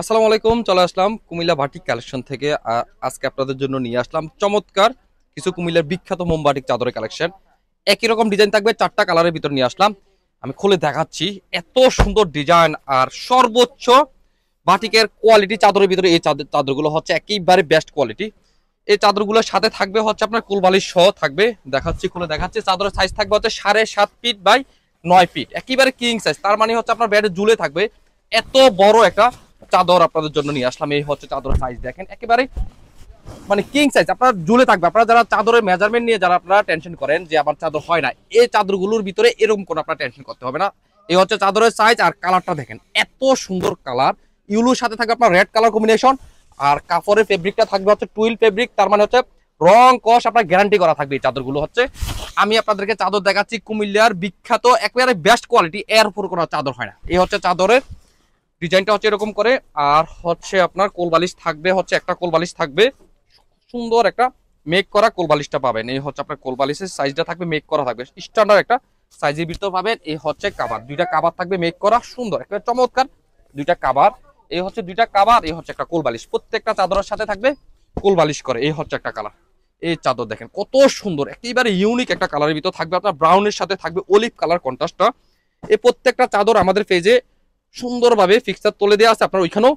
আসসালামু আলাইকুম, চলে আসলাম কুমিল্লা বাটিক কালেকশন থেকে। আজকে আপনাদের জন্য নিয়ে আসলাম চমৎকার কিছু কুমিল্লার বিখ্যাত মোমবাটিক চাদরের কালেকশন। একই রকম ডিজাইন থাকবে, চারটা কালারের ভিতর নিয়ে আসলাম। আমি খুলে দেখাচ্ছি, এত সুন্দর ডিজাইন আর সর্বোচ্চ বাটিকের কোয়ালিটি চাদরের ভিতরে। এই চাদরগুলো হচ্ছে একেবারে বেস্ট কোয়ালিটি। এই চাদরগুলোর সাথে থাকবে হচ্ছে আপনার কোলবালিশ সহ থাকবে। দেখাচ্ছি, খুলে দেখাচ্ছি। চাদরের সাইজ থাকবে হচ্ছে 7.5 ফিট বাই 9 ফিট, একেবারে কিং সাইজ। তার মানে হচ্ছে আপনার বেডে ঝুলে থাকবে। এত বড় একটা চাদর আপনাদের জন্য নিয়ে আসলাম। এই হচ্ছে চাদরের সাইজ, দেখেন একেবারে মানে কিং সাইজ। আপনার ঝুলে থাকবে। আপনারা যারা চাদরের মেজারমেন্ট নিয়ে যারা আপনারা টেনশন করেন যে আমার চাদর হয় না, এই চাদরগুলোর ভিতরে এরকম কোনো আপনার টেনশন করতে হবে না। এই হচ্ছে চাদরের সাইজ। আর কালারটা দেখেন, এত সুন্দর কালার। ইউলোর সাথে থাকবে আপনার রেড কালার কম্বিনেশন। আর কাপড়ের ফেব্রিকটা থাকবে হচ্ছে টুইল ফেব্রিক। তার মানে হচ্ছে রং কস আপনার গ্যারান্টি করা থাকবে। এই চাদরগুলো হচ্ছে, আমি আপনাদেরকে চাদর দেখাচ্ছি কুমিল্লার বিখ্যাত একেবারে বেস্ট কোয়ালিটি, এর উপর কোনো চাদর হয় না। এই হচ্ছে চাদরের ডিজাইনটা হচ্ছে এরকম করে। আর হচ্ছে আপনার কোলবালিশ থাকবে, হচ্ছে একটা কোলবালিশ থাকবে, সুন্দর একটা মেক করা কোলবালিশটা পাবেন। এই হচ্ছে আপনার কোলবালিশের সাইজটা থাকবে, মেক করা থাকবে স্ট্যান্ডার্ড একটা সাইজের ভিতর পাবেন। এই হচ্ছে কাভার, দুইটা কাভার থাকবে মেক করা, সুন্দর একটা চমৎকার দুইটা কাভার। এই হচ্ছে দুইটা কাভার, এই হচ্ছে একটা কোলবালিশ। প্রত্যেকটা চাদরের সাথে থাকবে কোলবালিশ করে। এই হচ্ছে একটা কালার। এই চাদর দেখেন কত সুন্দর, একেবারে ইউনিক একটা কালারের ভিতর থাকবে। আপনার ব্রাউনের সাথে থাকবে অলিভ কালার কন্ট্রাস্টটা। এই প্রত্যেকটা চাদর আমাদের পেজে সুন্দরভাবে ফিক্সার তুলে দেওয়া আছে, আপনার ওইখানেও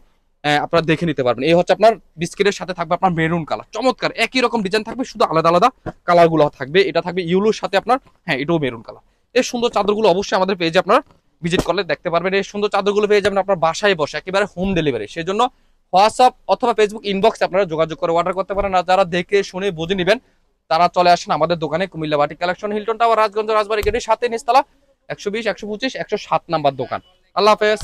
আপনারা দেখে নিতে পারবেন। এই হচ্ছে আপনার বিস্কিটের সাথে থাকবে আপনার মেরুন কালার, চমৎকার। একই রকম ডিজাইন থাকবে, শুধু আলাদা আলাদা কালার গুলো থাকবে। এটা থাকবে ইউলোর সাথে আপনার, হ্যাঁ এটাও মেরুন কালার। এই সুন্দর চাদরগুলো অবশ্যই আমাদের পেজে আপনার ভিজিট করলে দেখতে পারবেন। এই সুন্দর চাদরগুলো পেয়ে যাবেন আপনার বাসায় বসে, একেবারে হোম ডেলিভারি। সেই জন্য হোয়াটসঅ্যাপ অথবা ফেসবুক ইনবক্সে আপনারা যোগাযোগ করে অর্ডার করতে পারেন। আর যারা দেখে শুনে বুঝে নেবেন, তারা চলে আসেন আমাদের দোকানে, Comilla batik collection, Hilton tower, Rajganj, Rajbari গেটের সাথে নিচতলা, 120, 125, 107 নাম্বার দোকান। আল্লাহ হাফেজ।